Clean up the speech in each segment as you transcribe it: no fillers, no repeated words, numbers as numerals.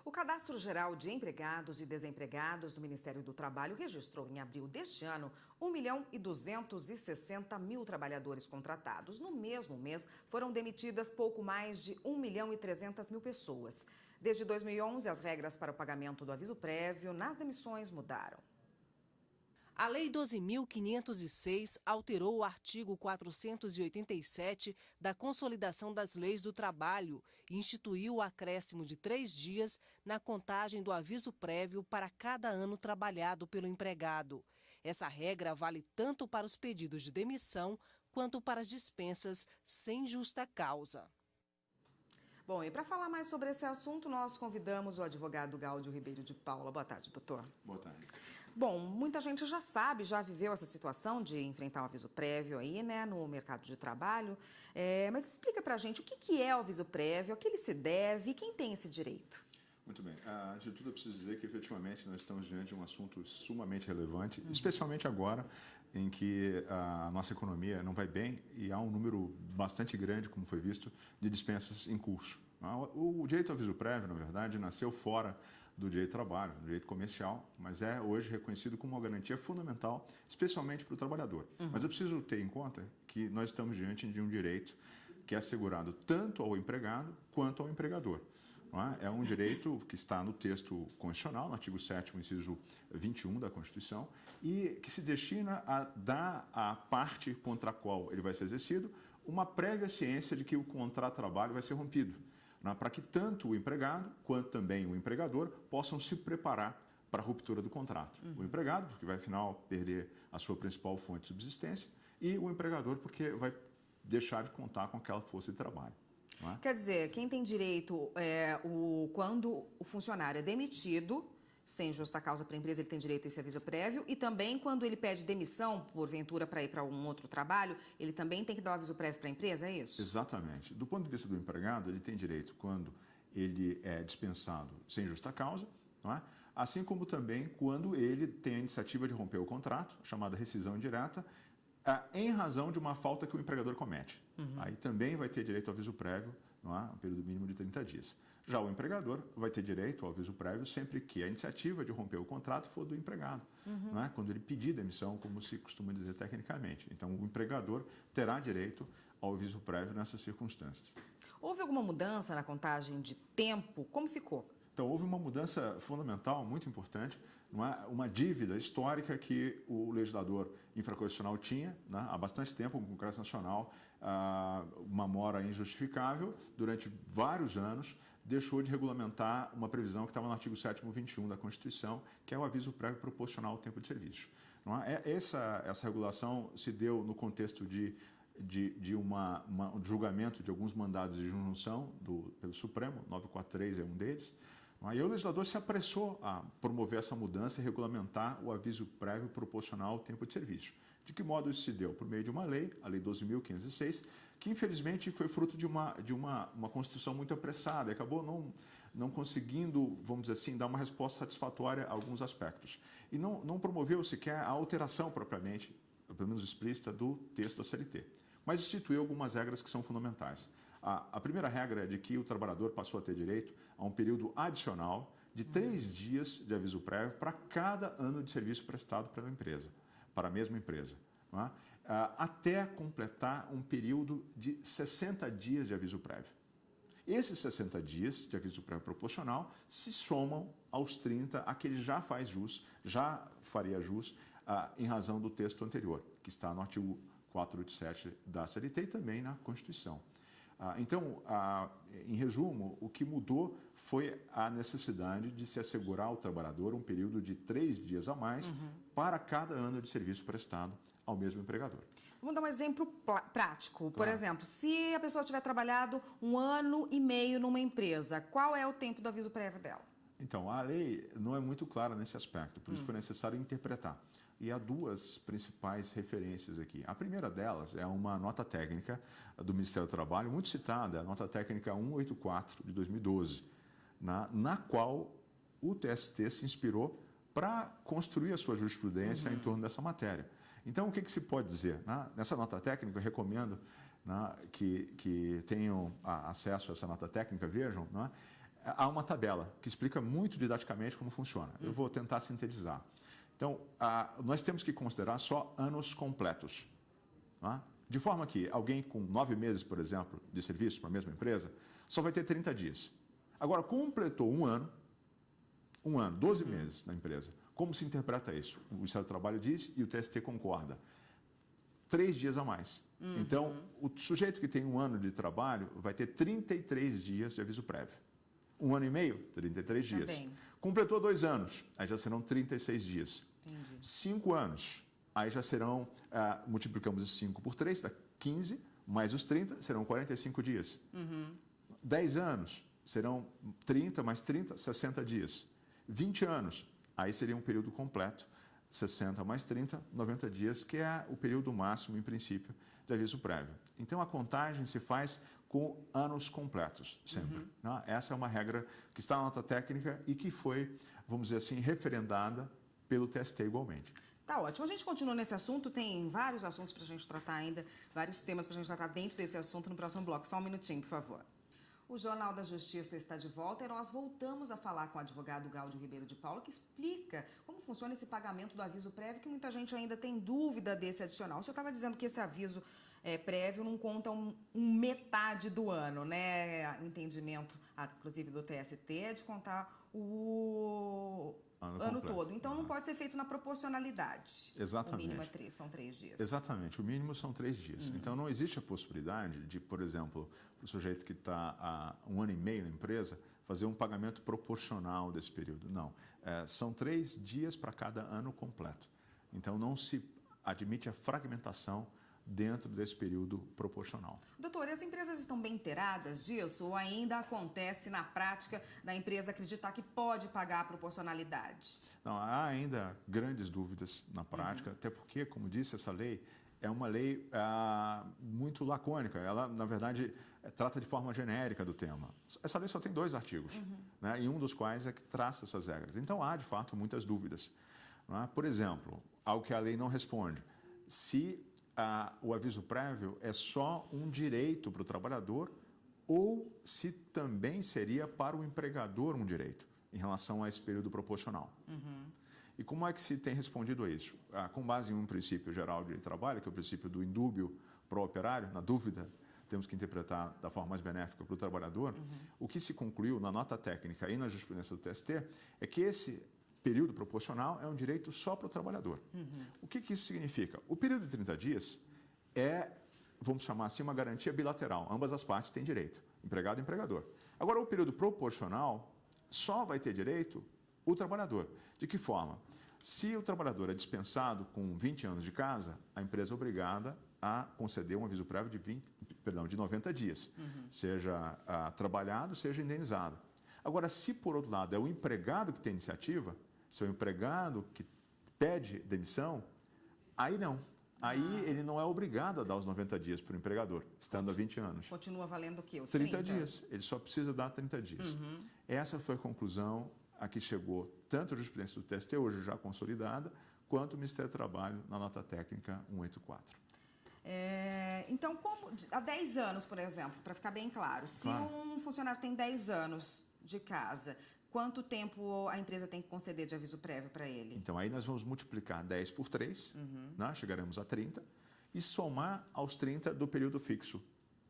O Cadastro Geral de Empregados e Desempregados do Ministério do Trabalho registrou em abril deste ano 1.260.000 trabalhadores contratados. No mesmo mês, foram demitidas pouco mais de 1.300.000 pessoas. Desde 2011, as regras para o pagamento do aviso prévio nas demissões mudaram. A Lei 12.506 alterou o artigo 487 da Consolidação das Leis do Trabalho e instituiu o acréscimo de 3 dias na contagem do aviso prévio para cada ano trabalhado pelo empregado. Essa regra vale tanto para os pedidos de demissão quanto para as dispensas sem justa causa. Bom, e para falar mais sobre esse assunto, nós convidamos o advogado Gáudio Ribeiro de Paula. Boa tarde, doutor. Boa tarde. Bom, muita gente já sabe, já viveu essa situação de enfrentar um aviso prévio aí, né, no mercado de trabalho. Mas explica pra gente o que é o aviso prévio, a que ele se deve e quem tem esse direito. Muito bem. Antes de tudo, eu preciso dizer que, efetivamente, nós estamos diante de um assunto sumamente relevante, especialmente agora, em que a nossa economia não vai bem e há um número bastante grande, como foi visto, de dispensas em curso. O direito ao aviso prévio, na verdade, nasceu fora do direito do trabalho, do direito comercial, mas é hoje reconhecido como uma garantia fundamental, especialmente para o trabalhador. Mas eu preciso ter em conta que nós estamos diante de um direito que é assegurado tanto ao empregado quanto ao empregador. É um direito que está no texto constitucional, no artigo 7º, inciso 21 da Constituição, e que se destina a dar à parte contra a qual ele vai ser exercido uma prévia ciência de que o contrato de trabalho vai ser rompido, para que tanto o empregado quanto também o empregador possam se preparar para a ruptura do contrato. O empregado, porque vai, afinal, perder a sua principal fonte de subsistência, e o empregador, porque vai deixar de contar com aquela força de trabalho. Quer dizer, quem tem direito quando o funcionário é demitido, sem justa causa para a empresa, ele tem direito a esse aviso prévio, e também quando ele pede demissão, porventura, para ir para um outro trabalho, ele também tem que dar o aviso prévio para a empresa, é isso? Exatamente. Do ponto de vista do empregado, ele tem direito quando ele é dispensado sem justa causa, assim como também quando ele tem a iniciativa de romper o contrato, chamada rescisão indireta, em razão de uma falta que o empregador comete. Aí também vai ter direito ao aviso prévio, um período mínimo de 30 dias. Já o empregador vai ter direito ao aviso prévio sempre que a iniciativa de romper o contrato for do empregado, quando ele pedir demissão, como se costuma dizer tecnicamente. Então, o empregador terá direito ao aviso prévio nessas circunstâncias. Houve alguma mudança na contagem de tempo? Como ficou? Então, houve uma mudança fundamental, muito importante, uma dívida histórica que o legislador infraconstitucional tinha há bastante tempo, o Congresso Nacional, uma mora injustificável, durante vários anos, deixou de regulamentar uma previsão que estava no artigo 7º, 21 da Constituição, que é o aviso prévio proporcional ao tempo de serviço. Essa regulação se deu no contexto de um julgamento de alguns mandados de injunção pelo Supremo, 943 é um deles. E o legislador se apressou a promover essa mudança e regulamentar o aviso prévio proporcional ao tempo de serviço. De que modo isso se deu? Por meio de uma lei, a Lei 12.506, que infelizmente foi fruto de uma construção muito apressada e acabou não conseguindo, vamos dizer assim, dar uma resposta satisfatória a alguns aspectos. E não promoveu sequer a alteração propriamente, pelo menos explícita, do texto da CLT. Mas instituiu algumas regras que são fundamentais. A primeira regra é de que o trabalhador passou a ter direito a um período adicional de 3 dias de aviso prévio para cada ano de serviço prestado pela empresa, para a mesma empresa, até completar um período de 60 dias de aviso prévio. Esses 60 dias de aviso prévio proporcional se somam aos 30 a que ele já faria jus em razão do texto anterior, que está no artigo 487 da CLT e também na Constituição. Então, em resumo, o que mudou foi a necessidade de se assegurar ao trabalhador um período de 3 dias a mais para cada ano de serviço prestado ao mesmo empregador. Vamos dar um exemplo prático. Por exemplo, se a pessoa tiver trabalhado 1 ano e meio numa empresa, qual é o tempo do aviso prévio dela? Então, a lei não é muito clara nesse aspecto, por isso foi necessário interpretar. E há 2 principais referências aqui. A primeira delas é uma nota técnica do Ministério do Trabalho, muito citada, a nota técnica 184 de 2012, na qual o TST se inspirou para construir a sua jurisprudência em torno dessa matéria. Então, o que se pode dizer? Nessa nota técnica, eu recomendo que tenham acesso a essa nota técnica, vejam, há uma tabela que explica muito didaticamente como funciona. Eu vou tentar sintetizar. Então, nós temos que considerar só anos completos. Tá? De forma que alguém com 9 meses, por exemplo, de serviço para a mesma empresa, só vai ter 30 dias. Agora, completou um ano, 12 meses na empresa. Como se interpreta isso? O Ministério do Trabalho diz e o TST concorda. 3 dias a mais. Então, o sujeito que tem um ano de trabalho vai ter 33 dias de aviso prévio. 1 ano e meio, 33 dias. Também. Completou 2 anos, aí já serão 36 dias. Entendi. 5 anos, aí já serão, multiplicamos os 5 por 3, dá 15, mais os 30, serão 45 dias. 10 anos, serão 30 mais 30, 60 dias. 20 anos, aí seria um período completo, 60 mais 30, 90 dias, que é o período máximo, em princípio, de aviso prévio. Então, a contagem se faz com anos completos, sempre. Né? Essa é uma regra que está na nota técnica e que foi, vamos dizer assim, referendada pelo TST igualmente. Tá ótimo. A gente continua nesse assunto, tem vários assuntos para a gente tratar ainda, vários temas para a gente tratar dentro desse assunto no próximo bloco. Só um minutinho, por favor. O Jornal da Justiça está de volta e nós voltamos a falar com o advogado Gáudio Ribeiro de Paula, que explica como funciona esse pagamento do aviso prévio, que muita gente ainda tem dúvida desse adicional. O senhor estava dizendo que esse aviso prévio não conta metade do ano, né? O entendimento, inclusive do TST, é de contar o ano todo. Então, não pode ser feito na proporcionalidade. Exatamente. O mínimo são 3 dias. Exatamente. O mínimo são 3 dias. Então, não existe a possibilidade de, por exemplo, para o sujeito que está há 1 ano e meio na empresa, fazer um pagamento proporcional desse período. Não. São 3 dias para cada ano completo. Então, não se admite a fragmentação dentro desse período proporcional. Doutor, e as empresas estão bem inteiradas disso ou ainda acontece na prática da empresa acreditar que pode pagar a proporcionalidade? Não, há ainda grandes dúvidas na prática, até porque, como disse, essa lei é uma lei muito lacônica. Ela, na verdade, trata de forma genérica do tema. Essa lei só tem 2 artigos, né, e um dos quais é que traça essas regras. Então, há, de fato, muitas dúvidas. Não é? Por exemplo, ao que a lei não responde. Se o aviso prévio é só um direito para o trabalhador ou se também seria para o empregador um direito em relação a esse período proporcional. E como é que se tem respondido a isso? Com base em um princípio geral de trabalho, que é o princípio do indúbio pro operário, na dúvida, temos que interpretar da forma mais benéfica para o trabalhador, o que se concluiu na nota técnica e na jurisprudência do TST é que esse período proporcional é um direito só para o trabalhador. O que isso significa? O período de 30 dias é, vamos chamar assim, uma garantia bilateral. Ambas as partes têm direito, empregado e empregador. Agora, o período proporcional só vai ter direito o trabalhador. De que forma? Se o trabalhador é dispensado com 20 anos de casa, a empresa é obrigada a conceder um aviso prévio de 90 dias, seja trabalhado, seja indenizado. Agora, se por outro lado é o empregado que tem iniciativa, se é o empregado que pede demissão, aí não. Aí ele não é obrigado a dar os 90 dias para o empregador, estando há 20 anos. Continua valendo o quê? Os 30 dias. Ele só precisa dar 30 dias. Essa foi a conclusão a que chegou tanto a jurisprudência do TST, hoje já consolidada, quanto o Ministério do Trabalho na nota técnica 184. Então, há 10 anos, por exemplo, para ficar bem claro, se um funcionário tem 10 anos de casa, quanto tempo a empresa tem que conceder de aviso prévio para ele? Então, aí nós vamos multiplicar 10 por 3, né? Chegaremos a 30, e somar aos 30 do período fixo.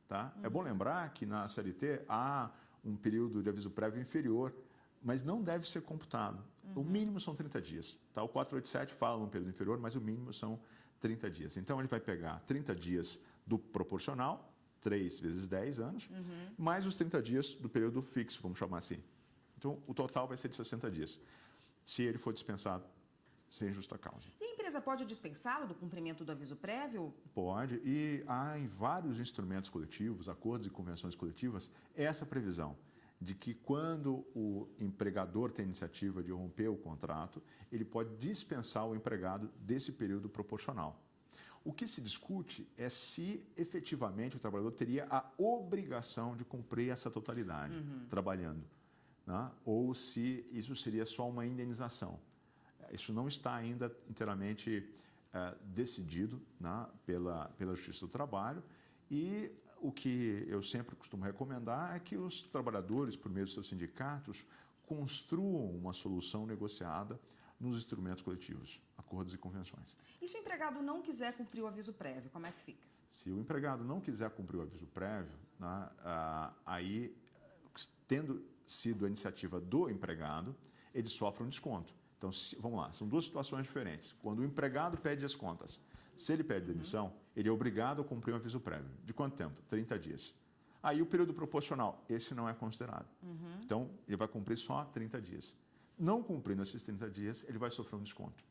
Tá? É bom lembrar que na CLT há um período de aviso prévio inferior, mas não deve ser computado. O mínimo são 30 dias. Tá? O 487 fala um período inferior, mas o mínimo são 30 dias. Então, ele vai pegar 30 dias do proporcional, 3 vezes 10 anos, mais os 30 dias do período fixo, vamos chamar assim. Então, o total vai ser de 60 dias, se ele for dispensado sem justa causa. E a empresa pode dispensá-lo do cumprimento do aviso prévio? Pode, e há em vários instrumentos coletivos, acordos e convenções coletivas, essa previsão de que quando o empregador tem iniciativa de romper o contrato, ele pode dispensar o empregado desse período proporcional. O que se discute é se efetivamente o trabalhador teria a obrigação de cumprir essa totalidade, trabalhando. Né? Ou se isso seria só uma indenização. Isso não está ainda inteiramente decidido, né, pela Justiça do Trabalho, e o que eu sempre costumo recomendar é que os trabalhadores, por meio dos seus sindicatos, construam uma solução negociada nos instrumentos coletivos, acordos e convenções. E se o empregado não quiser cumprir o aviso prévio, como é que fica? Se o empregado não quiser cumprir o aviso prévio, né, aí, tendo sido a iniciativa do empregado, ele sofre um desconto. Então, vamos lá, são duas situações diferentes. Quando o empregado pede as contas, se ele pede demissão, ele é obrigado a cumprir um aviso prévio. De quanto tempo? 30 dias. Aí o período proporcional, esse não é considerado. Então, ele vai cumprir só 30 dias. Não cumprindo esses 30 dias, ele vai sofrer um desconto.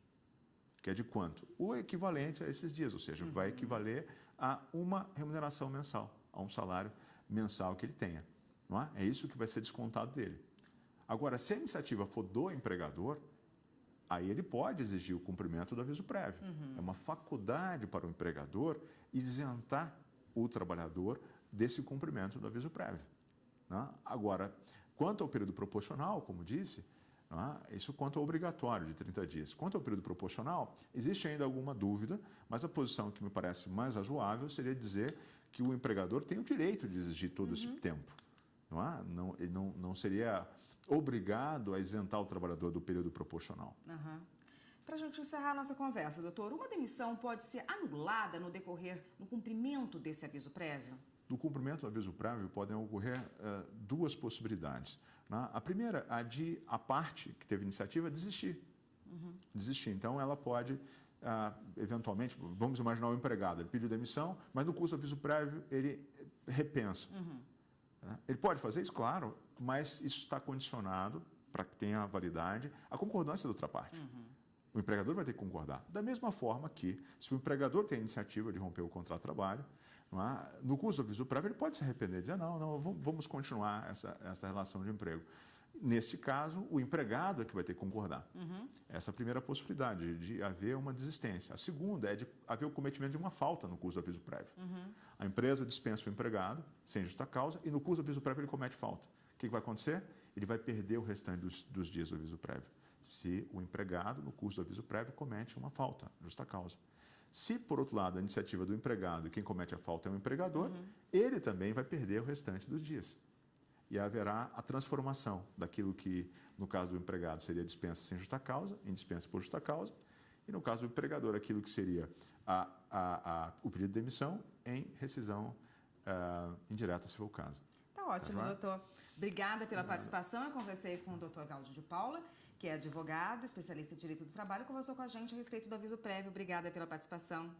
Que é de quanto? O equivalente a esses dias, ou seja, vai equivaler a uma remuneração mensal, a um salário mensal que ele tenha. Não é? É isso que vai ser descontado dele. Agora, se a iniciativa for do empregador, aí ele pode exigir o cumprimento do aviso prévio. É uma faculdade para o empregador isentar o trabalhador desse cumprimento do aviso prévio. Né? Agora, quanto ao período proporcional, como disse, isso quanto ao obrigatório de 30 dias. Quanto ao período proporcional, existe ainda alguma dúvida, mas a posição que me parece mais razoável seria dizer que o empregador tem o direito de exigir todo esse tempo. Ele não seria obrigado a isentar o trabalhador do período proporcional. Para a gente encerrar a nossa conversa, doutor, uma demissão pode ser anulada no cumprimento desse aviso prévio? No cumprimento do aviso prévio podem ocorrer duas possibilidades. A primeira, a parte que teve iniciativa desistir. Desistir. Então, ela pode, eventualmente, vamos imaginar o empregado, ele pediu demissão, mas no curso do aviso prévio ele repensa. Ele pode fazer isso, claro, mas isso está condicionado, para que tenha validade, à concordância da outra parte. O empregador vai ter que concordar. Da mesma forma que, se o empregador tem a iniciativa de romper o contrato de trabalho, no curso do aviso prévio, ele pode se arrepender e dizer, não, vamos continuar essa relação de emprego. Neste caso, o empregado é que vai ter que concordar. Essa é a primeira possibilidade, de haver uma desistência. A segunda é de haver o cometimento de uma falta no curso do aviso prévio. A empresa dispensa o empregado, sem justa causa, e no curso do aviso prévio ele comete falta. O que vai acontecer? Ele vai perder o restante dos dias do aviso prévio, se o empregado, no curso do aviso prévio, comete uma falta, justa causa. Se, por outro lado, a iniciativa do empregado e quem comete a falta é o empregador, ele também vai perder o restante dos dias. E haverá a transformação daquilo que, no caso do empregado, seria dispensa sem justa causa, em dispensa por justa causa, e no caso do empregador, aquilo que seria o pedido de demissão em rescisão indireta, se for o caso. Tá ótimo, doutor. Obrigada pela participação. Eu conversei com o doutor Gáudio de Paula, que é advogado, especialista em direito do trabalho, e conversou com a gente a respeito do aviso prévio. Obrigada pela participação.